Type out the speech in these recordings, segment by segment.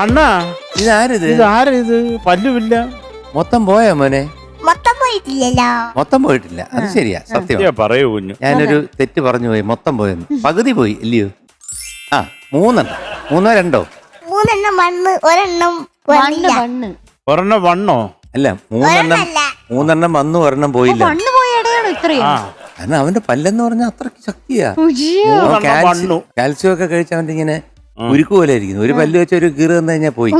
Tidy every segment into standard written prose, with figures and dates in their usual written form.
അണ്ണാ ഇതാരിത്? ഇതാരിത്? പല്ലുമില്ല. മൊത്തം പോയോ മോനെ? മൊത്തം പോയിട്ടില്ലല്ലോ. മൊത്തം പോയിട്ടില്ല, അത് ശരിയാ, സത്യം പറയൂ കുഞ്ഞു. ഞാനൊരു തെറ്റ് പറഞ്ഞു പോയി. മൊത്തം പോയെന്ന് പകുതി പോയി ഇല്ലയോ? ആ 3 3 2 3 മണ്ണ്, ഒരെണ്ണം ഒരെണ്ണം വണ്ണോ? അല്ല 3 വന്നു, 1 പോയില്ല. കാരണം അവന്റെ പല്ലെന്ന് പറഞ്ഞാൽ അത്രക്ക് ശക്തിയാ. കാൽസ്യം ഒക്കെ കഴിച്ച് അവന്റെ ഇങ്ങനെ ഉരുക്ക് പോലെ ഇരിക്കുന്നു. ഒരു പല്ല് വെച്ച് ഒരു കീറ് തന്നു കഴിഞ്ഞാൽ പോയി.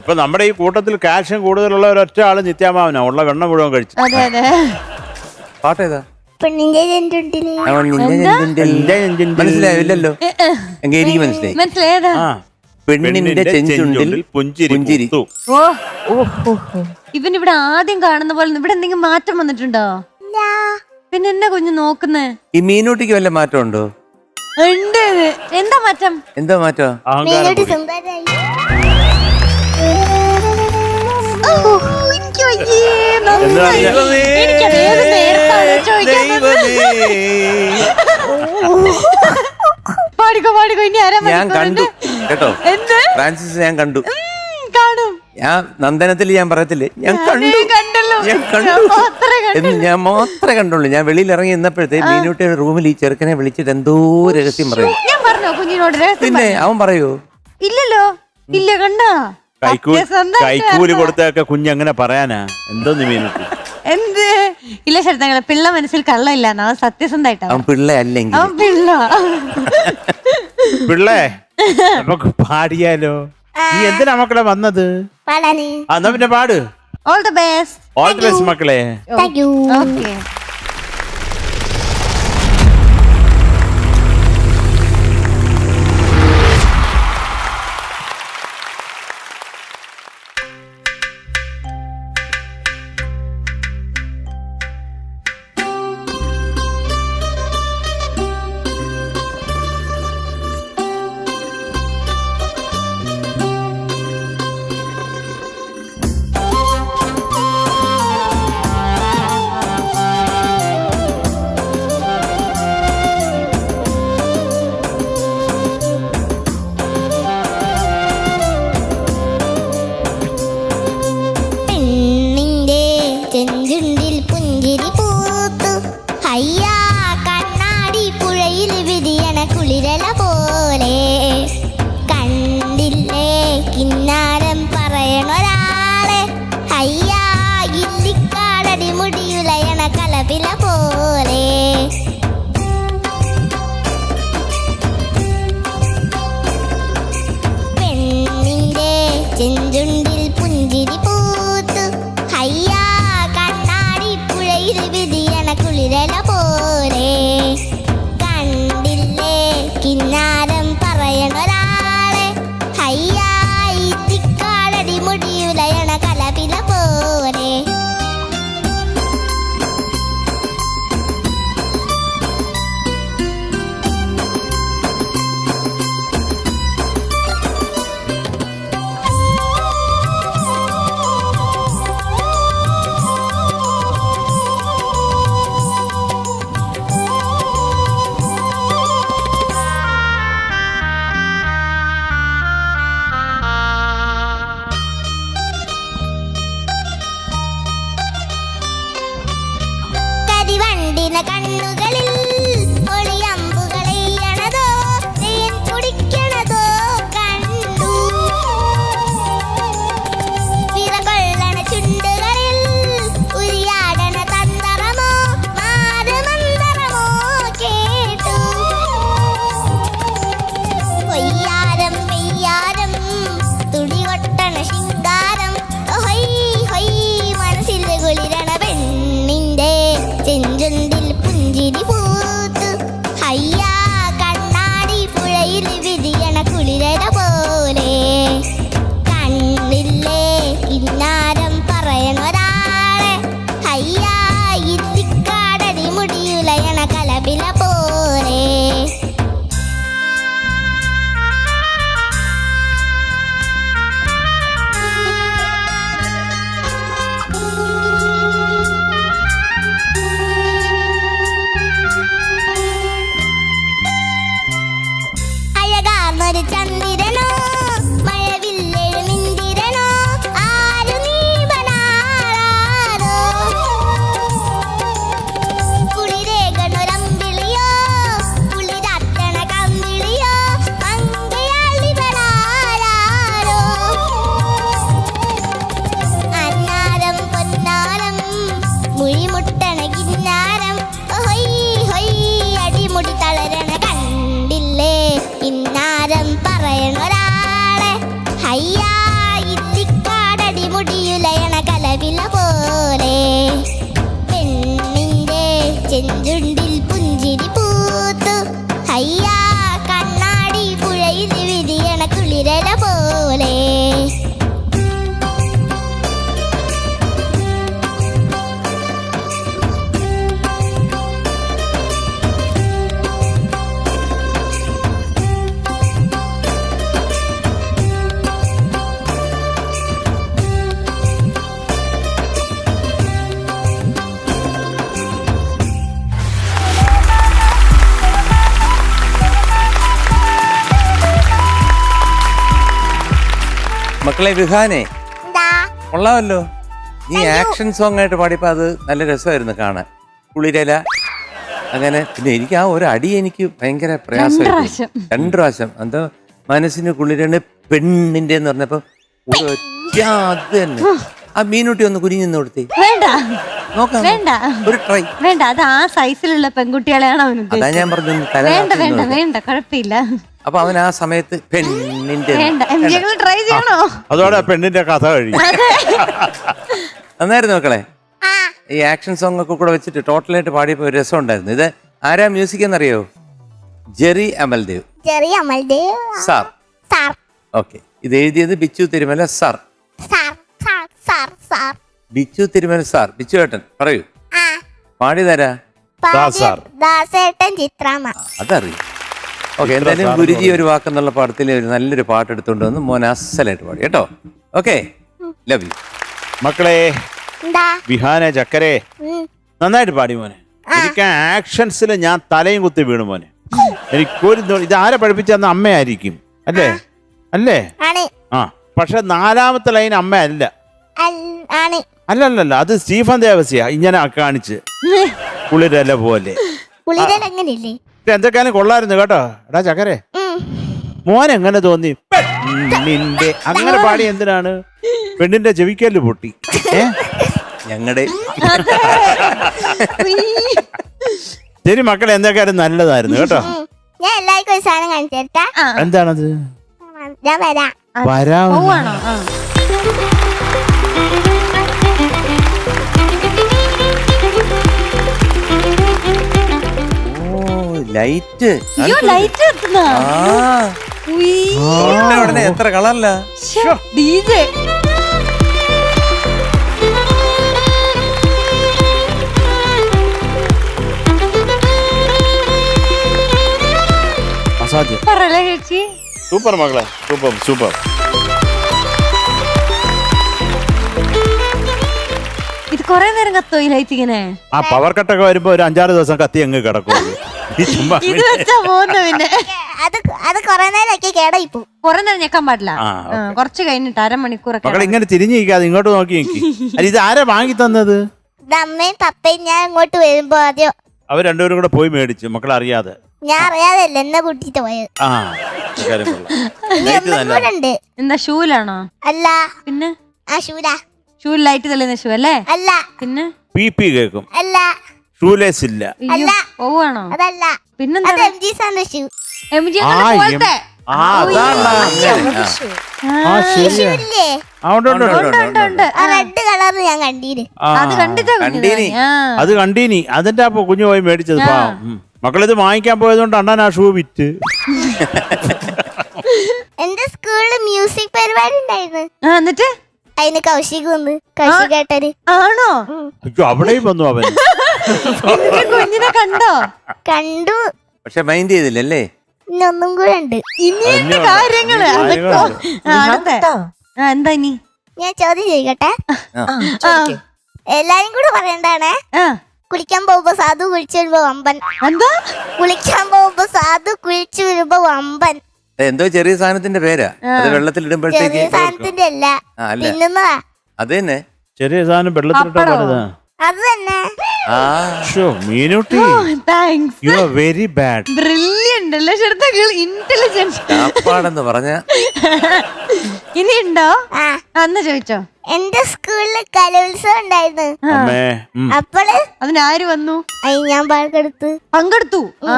ഇപ്പൊ നമ്മുടെ ഈ കൂട്ടത്തിൽ കാൽഷ്യം കൂടുതലുള്ള ഒരൊറ്റ ആള് നിത്യാമാവനാ. ഉള്ള വെണ്ണം മുഴുവൻ കഴിച്ചു. പാട്ടേതാ? പെണ്ണിന്റെ മനസ്സിലായില്ലല്ലോ? എങ്കിൽ എനിക്ക് മനസ്സിലായി. പെണ്ണിന്റെ ചെഞ്ചുണ്ടിൽ പുഞ്ചിരി. ഇവനിവിടെ ആദ്യം കാണുന്ന പോലെ ഇവിടെ എന്തെങ്കിലും മാറ്റം വന്നിട്ടുണ്ടോ? പിന്നെ എന്നെ കുഞ്ഞു നോക്കുന്നേ. ഈ മീനൂട്ടിക്ക് വല്ല മാറ്റം ഉണ്ടോ? എന്താ മാറ്റം? എന്താ മാറ്റം? ഞാൻ കണ്ടു കേട്ടോ ഫ്രാൻസിസ്, ഞാൻ കണ്ടു. ഞാൻ നന്ദനത്തിൽ ഞാൻ പറയത്തില്ലേ, ഞാൻ കണ്ടു. ഞാൻ മാത്രമേ കണ്ടുള്ളൂ. ഞാൻ വെളിയിൽ ഇറങ്ങി നിന്നപ്പോഴത്തെ മീനൂട്ടിയുടെ റൂമിൽ ഈ ചെറുക്കനെ വിളിച്ചിട്ട് എന്തോ രഹസ്യം പറയും. പിന്നെ അവൻ പറയൂ? ഇല്ലല്ലോ, ഇല്ല. കണ്ടാ കൈക്കൂലി കൊടുത്തൊക്കെ കുഞ്ഞങ്ങനെ പറയാനാ? എന്തോന്ന് മീനൂട്ടി? എന്ത് ഇല്ല ചേട്ടങ്ങളെ, പിള്ള മനസ്സിൽ കള്ളയില്ല. അവൻ സത്യസന്ധമായിട്ടാ. അവൻ പിള്ള അല്ലെങ്കിൽ പിള്ളേ നമുക്ക് പാടിയാലോ? നീ എന്തിനാ മക്കളെ വന്നത്? എന്നാ പിന്നെ പാട്. All the best. All the best മക്കളെ. Thank you. ഓക്കേ. ചെഞ്ചുണ്ടിൽ പുഞ്ചിരി പൂത്തു, അയ്യാ കണ്ണാടി പുഴയിൽ വിരിയണ കുളിരല പോലെ. കണ്ടില്ലേ കിന്നാരം പറയണൊരാളെ, അയ്യാ ഇല്ലിക്കാടടി മുടിയുലയണ കലപില പോലെ. പെണ്ണിന്റെ ചെഞ്ചുണ്ടിൽ പുഞ്ചിരി പൂത്തു, അയ്യാ കുളിരല പോലെ. കണ്ടില്ലേ കിന്നാരം പറയണൊരാളെ, അയ്യാ ഇത്തിക്കാടടി മുടിയുലയണ കലപില പോലെ. കണ്ണുകളിൽ ഒളിയമ്പുകളെയ്യണതോ തേൻ കുടിക്കണതോ കണ്ടു. വിറകൊള്ളണ ചുണ്ടുകളിൽ ഉരിയാടണ തന്ത്രമോ മാരമന്ത്രമോ കേട്ടു. കൊയ്യാരം പെയ്യാരം തുടികൊട്ടണ ശിങ്കാരം, ഹൊയ് ഹൊയ് മനസ്സിൽ കുളിരണ പെണ്ണിന്റെ ചെഞ്ചുണ്ടിൽ പുഞ്ചിരി പൂത്തു, അയ്യാ കണ്ണാടി പുഴയിൽ വിരിയണ കുളിരല പോലെ. കണ്ടില്ലേ കിന്നാരം പറയണൊരാളെ, അയ്യാ ഇത്തിക്കാടടി മുടിയുലയണ കലപില പോലെ. ചുണ്ടിൽ പുഞ്ചിരി പൂത്തു അയ്യാ കണ്ണാടി പുഴയിൽ വിരിയണ കുളിരല പോലെ മക്കളെ വിഹാനെ എന്താ കൊള്ളാമല്ലോ. നീ ആക്ഷൻ സോങ് ആയിട്ട് പാടിയപ്പോ അത് നല്ല രസമായിരുന്നു കാണാൻ. കുളിരല അങ്ങനെ. പിന്നെ എനിക്ക് ആ ഒരു അടി എനിക്ക് ഭയങ്കര പ്രയാസമായിരുന്നു. 2 പ്രാവശ്യം. എന്താ മനസ്സിന് കുളിരാണ് പെണ്ണിന്റെ എന്ന് പറഞ്ഞപ്പോ അത് തന്നെ. ആ മീനുട്ടി ഒന്ന് കുനിഞ്ഞു കൊടുത്തേ. വേണ്ട നോക്കാം, വേണ്ട ഒരു ട്രൈ. വേണ്ട, അത് ആ സൈസിലുള്ള പെൺകുട്ടികളെയാണ് അവന് അതാ ഞാൻ പറഞ്ഞു വേണ്ട വേണ്ട വേണ്ട, കുഴപ്പമില്ല. അപ്പൊ അവൻ ആ സമയത്ത് പെണ്ണിന്റെ വേണ്ട, ഞങ്ങൾ ട്രൈ ചെയ്യണോ? അതോടെ പെണ്ണിന്റെ കഥ കഴിയും. നന്നായിരുന്നു മക്കളെ. ഈ ആക്ഷൻ സോങ് ഒക്കെ കൂടെ വെച്ചിട്ട് ടോട്ടലായിട്ട് പാടിയപ്പോ ഒരു രസം ഉണ്ടായിരുന്നു. ഇത് ആരാ മ്യൂസിക് എന്നറിയോ? Jerry Amaldev sir. Sir okay. ഇത് എഴുതിയത് Bichu Thirumala sir. Sir sir sir sir Bichu Thirumala sir. Bichu ഏട്ടൻ പറയൂ. ആ പാടിയതാരാ? സാർ. ദാസേട്ടൻ ചിത്രാമ്മ. അതറിയും. ഓക്കെ. എന്തായാലും ഗുരുജി ഒരു വാക്കെന്നുള്ള പാടത്തിൽ ഒരു നല്ലൊരു പാട്ട് എടുത്തുകൊണ്ട് വന്ന് മോൻ അസലായിട്ട് പാടി കേട്ടോ. ഓക്കെ, ലവ് യു മക്കളെ. എന്താ വിഹാനെ ചക്കരെ നന്നായിട്ട് പാടി മോനെ. എനിക്ക് ആക്ഷൻസിൽ ഞാൻ തലയും കുത്തി വീണു മോനെ. എനിക്കൊരു ഇത് ആരെ പഠിപ്പിച്ചെന്ന അമ്മയായിരിക്കും അല്ലേ? അല്ലേ? ആണ് ആ, പക്ഷെ 4ാമത്തെ ലൈൻ അമ്മ അല്ല. ആണ് അല്ലല്ല, അത് സ്റ്റീഫൻ ദേവസിയാ ഇങ്ങനെ കാണിച്ച് കുളിരല പോലെ. കുളിരൽ എങ്ങനെയില്ലേ? എന്തൊക്കെയാലും കൊള്ളായിരുന്നു കേട്ടോ. എടാ ചക്കരെ, മോൻ എങ്ങനെ തോന്നി? പെണ്ണിന്റെ അങ്ങനെ പാടി എന്തിനാണ്? പെണ്ണിന്റെ ചെവിക്കല്ല് പൊട്ടി. ഞങ്ങളുടെ ശരി മക്കളെ, എന്തൊക്കെയാലും നല്ലതായിരുന്നു കേട്ടോ. ഞാൻ എല്ലാവർക്കും ഒരു സാധനം കാണിച്ചു തരട്ടാ. എന്താണത്? ഞാൻ വരാം. വരാം. പോവാണോ? ലൈറ്റ്. അയ്യോ, ലൈറ്റ് എത്തുന്ന ഉടനെ എത്ര കളറല്ല. ഡിജെ. അസാധ്യം. പറയല്ലേ ചേച്ചി? സൂപ്പർ മക്കളെ, സൂപ്പർ സൂപ്പർ. ഇത് കൊറേ നേരം കത്തോ ഈ ലൈറ്റ് ഇങ്ങനെ? ആ പവർ കട്ടൊക്കെ വരുമ്പോ ഒരു 5-6 ദിവസം കത്തി അങ്ങ് കിടക്കും. ഇത് വെച്ചാ പോകുന്ന പിന്നെ അത് കൊറേ നേരമൊക്കെ കേടായിപ്പോ. കൊറേ നേരം ഞെക്കാൻ പാടില്ല. ആ, ഓക്കേ. കുറച്ച് കഴിഞ്ഞിട്ട് അരമണിക്കൂറൊക്കെ. മക്കളെ ഇങ്ങനെ തിരിഞ്ഞിരിക്കാതെ ഇങ്ങോട്ട് നോക്കി നിൽക്കി. അല്ല, ഇത് ആരാ വാങ്ങി തന്നത്? ഇത് അമ്മയും പപ്പയും ഞാൻ ഇങ്ങോട്ട് വരുമ്പോ ആദ്യം അവർ രണ്ടുപേരും കൂടെ പോയി മേടിച്ചു, മക്കളെ അറിയാതെ. ഞാൻ അറിയാതല്ല എന്നെ കൂട്ടിട്ട് പോയത്. ആ, കാര്യം കൊള്ളാം. ഇനി ലൈറ്റ് ഒന്നും നല്ല. കൂടെ ഉണ്ട്. എന്താ ഷൂലാണോ? അല്ല പിന്നെ ആ ഷൂലാ. ഷൂ ലൈറ്റ് തെളിയുന്ന ഷൂ അല്ലേ? അല്ല പിന്നെ പി കേക്കും. അല്ല ഷൂലേസ് ഇല്ല. അയ്യോ, അല്ല. പോവാണോ? അതല്ല. പിന്നെന്താ? അത് MG സാറിന്റെ ഷൂ. MG ആ, അങ്ങനെ പോലത്തെ? ആ, അതാണ്. ആ, ശരിയാ. ഇല്ലേ? ആ, ഉണ്ട്, ഉണ്ട്, ഉണ്ട്. ഉണ്ട്, ഉണ്ട്. ആ റെഡ് കളർ ഞാൻ കണ്ടീന്. ആ, അത് കണ്ടിട്ടാ കണ്ടീനി. അത് കണ്ടീനി. അതിന്റെ അപ്പൊ കുഞ്ഞു പോയി മേടിച്ചത്. മക്കളിത് വാങ്ങിക്കാൻ പോയതുകൊണ്ട് അണ്ണൻ ആ ഷൂ വിറ്റ്. എന്റെ സ്കൂളില് മ്യൂസിക് പരിപാടി ഉണ്ടായിരുന്നു. എന്നിട്ട് അതിന് കൗശിക് വന്ന് കൗശികേട്ടന്. ആണോ? അയ്യോ, അവിടെയും വന്നു അവൻ. എന്നിട്ട് കുഞ്ഞിനെ കണ്ടോ? കണ്ടു. പക്ഷെ മൈൻഡ് ചെയ്തില്ലല്ലേ? ഇനി ഒന്നും കൂടെ ഉണ്ട്. ഇനിയുണ്ട് കാര്യങ്ങള്. അതൊക്കെ എന്താ ഇനി? ഞാൻ ചോദ്യം ചോദിക്കട്ടെ? എല്ലാരും കൂടെ പറയണ്ടാണേ. കുളിക്കാൻ പോകുമ്പോ സാധു കുളിച്ചു വരുമ്പോ വമ്പൻ. എന്താ? കുളിക്കാൻ പോകുമ്പോ സാധു കുളിച്ചു വരുമ്പോ വമ്പൻ. എന്തോ ചെറിയ സാധനത്തിന്റെ പേരാ. അത് വെള്ളത്തിൽ ഇടുമ്പോഴത്തേക്ക് ചെറിയ സാധനത്തിന്റെ അല്ല, അല്ല. തിന്നുന്നതാ. അത് തന്നെ. ചെറിയ സാധനം വെള്ളത്തിലിട്ടാ പോലതാ. അത് തന്നെ. ആ Meenutty, thanks. You are very bad. Brilliant അല്ലേ? ഇന്റലിജന്റ്. കാപ്പാടെന്ന് പറഞ്ഞ ഇനി ഉണ്ടോ? ആ അന്ന് ചോദിച്ചോ. എന്റെ സ്കൂളില് കലോത്സവം ഉണ്ടായിരുന്നു. അപ്പോള് അതിനാര് വന്നു? ഞാൻ പങ്കെടുത്തു. ആ,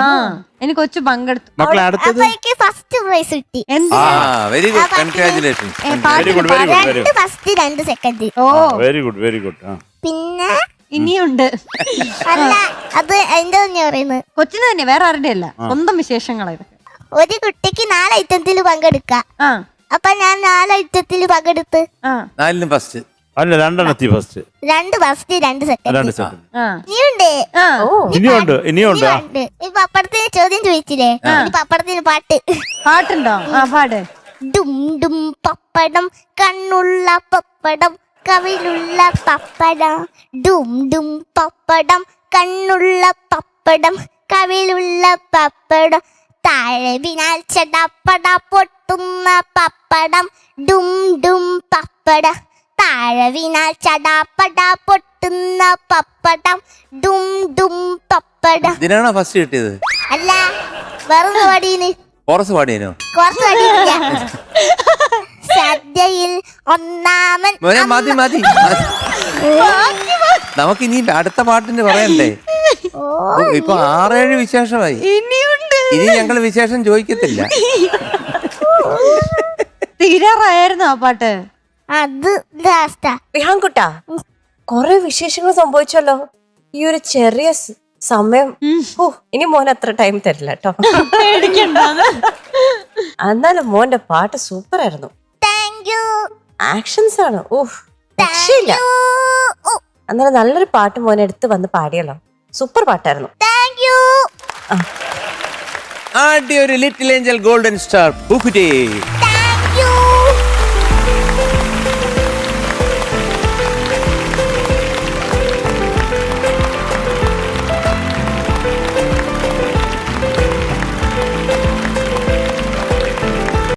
എനിക്ക് കൊച്ചു പങ്കെടുത്തു. മക്കളെ അടുത്തത് എനിക്ക് ഫസ്റ്റ് പ്രൈസ് കിട്ടി. Very good, congratulations. Very good, very good, very 2 first 2 second. ഓ, വെരി ഗുഡ്, വെരി ഗുഡ്. പിന്നെ ഇനിയുണ്ട്. അല്ല അത് എന്റെ തന്നെ പറയുന്നത്. കൊച്ചിന് തന്നെ, വേറെ ആരുടെ അല്ല, സ്വന്തം വിശേഷങ്ങൾ ഇതൊക്കെ. ഒരു കുട്ടിക്ക് 4 ഐറ്റത്തിൽ പങ്കെടുക്കാം. ആ അപ്പൊ ഞാൻ 4 ഐറ്റത്തിൽ പങ്കെടുത്ത് ആ 4ലും ഫസ്റ്റ്. അല്ല 2 ഫസ്റ്റ് 2 ഫസ്റ്റ് 2 സെക്കൻഡ്. 2 സെക്കൻഡ് ആ ഇനിയുണ്ട്. ആ ഇനിയുണ്ട്. ഇനിയുണ്ട്. ഈ പപ്പടത്തിന് ചോദ്യം ചോദിച്ചില്ലേ, ഈ പപ്പടത്തിന് പാട്ട്. പാട്ടുണ്ടോ? ആ പാട്. ഡും ഡും പപ്പടം കണ്ണുള്ള പപ്പടം കവിളുള്ള പപ്പടം. ഡും ഡും പപ്പടം കണ്ണുള്ള പപ്പടം കവിളുള്ള പപ്പടം. താഴെ വീണാൽ ചടപ്പട പൊട്ടുന്ന പപ്പടം. ഡും ഡും പപ്പടം. താഴെ വീണാൽ ചടാപ്പട പൊട്ടുന്ന പപ്പടം. ഡും ഡും പപ്പടം. ഇതിനാണോ ഫസ്റ്റ് കിട്ടിയത്? അല്ല വേറൊന്ന് പാടീന്. കോറസ് പാടിയനോ? കുറച്ച് പാടിയില്ല. സദ്യയിൽ ഒന്നാമൻ. മോനെ മതി മതി. നമുക്ക് ഇനി അടുത്ത പാട്ടിന് പറയണ്ടേ? ഇപ്പൊ 6-7 വിശേഷമായി. ഇനിയുണ്ട്. ഇനി ഞങ്ങൾ വിശേഷം ചോദിക്കത്തില്ല. തീരാറായിരുന്നു ആ പാട്ട്. അത് ലാസ്റ്റാ. വിഹാൻകുട്ടാ, കൊറേ വിശേഷങ്ങൾ സംഭവിച്ചല്ലോ ഈ ഒരു ചെറിയ സമയം. ഓ, ഇനി മോൻ അത്ര ടൈം തരില്ല കേട്ടോ. എന്നാലും മോന്റെ പാട്ട് സൂപ്പർ ആയിരുന്നു. Thank you. ആക്ഷൻസ് ആണ്. ഓഹ്, രക്ഷയില്ല. എന്നാലും നല്ലൊരു പാട്ട് മോനെ എടുത്ത് വന്ന് പാടിയല്ലോ. സൂപ്പർ പാട്ടായിരുന്നു. Thank you. ആദ്യ ഒരു ലിറ്റിൽ ഏഞ്ചൽ ഗോൾഡൻ സ്റ്റാർ പൂക്കുറ്റി.